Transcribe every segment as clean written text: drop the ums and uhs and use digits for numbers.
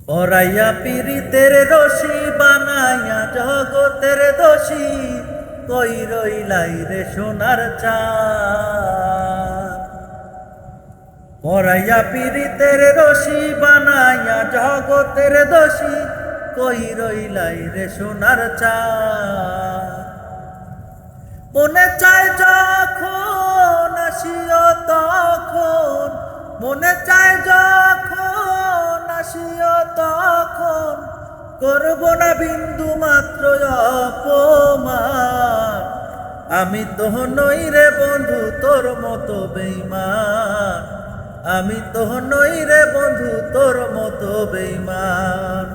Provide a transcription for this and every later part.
পরাইয়া পীড়িতের রশি বানাইয়া জগতের দোষী কই রইলাই রে সোনার চাঁদ। পরাইয়া পীড়িতের রশি বানাইয়া জগতের দোষী কই রইলাই রে সোনার চাঁদ। মনে চায় যখন আসিও তখন, মনে চায় যখন আসিও তখন করব না বিন্দু মাত্র অপমান। আমি তো নই রে বন্ধু তোর মতো বেঈমান, আমি তো নই রে বন্ধু তোর মতো বেঈমান।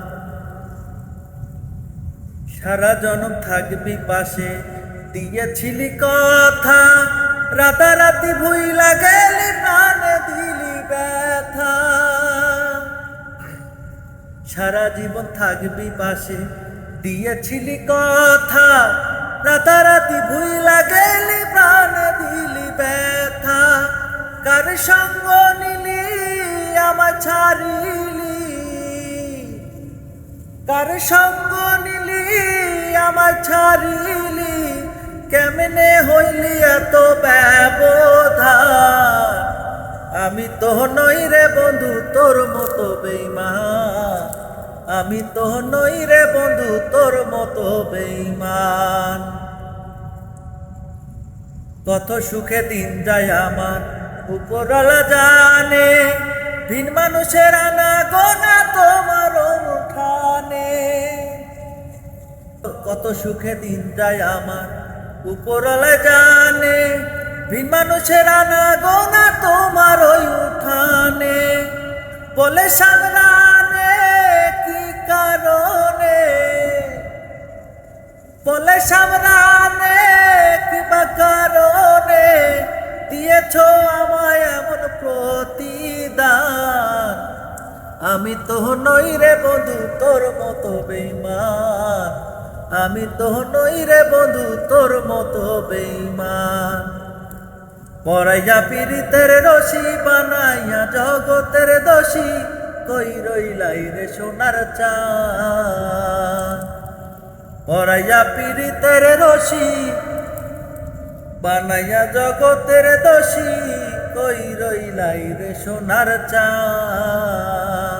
সারা জনম থাকবি পাশে দিয়েছিলি কথা, রাতারাতি ভুইলা গেলি প্রাণে দিলি ব্যথা। সারা জীবন থাকবি পাশে দিয়েছিলি কথা, রাতারাতি ভুইলা গেলি প্রাণে দিলি ব্যথা। কার সঙ্গ নিলি আমার ছাড়িলি, কার সঙ্গ নিলি আমার ছাড়িলি, কেমনে হইলি এত ব্যবধান। আমি তো নই রে বন্ধু তোর মতো বেঈমান, আমি তো নই রে বন্ধু তোর মতো বেঈমান। কত সুখে দিন যায় আমার উপরওয়ালা জানে, ভিন মানুষের আনা গোনা তোমার উঠানে। কত সুখে দিন যায় আমার উপরওয়ালা জানে, ভিন মানুষের আনা গোনা তোমার ওই উঠানে। বলে সামরানে কি কারণে, বলে সামরানে কি বা কারণে দিয়েছ আমায় এমন প্রতিদান। আমি তো নই রে বন্ধু তোর মতো বেঈমান, আমি তো নই রে বন্ধু তোর মতো বেঈমান। পরাইয়া পীড়িতের রশি বানাইয়া জগতের দোষী কই রইলাই রে সোনার চাঁদ। পরাইয়া পীড়িতের রশি বানাইয়া জগতের দোষী কই রইলাই রে সোনার চাঁদ।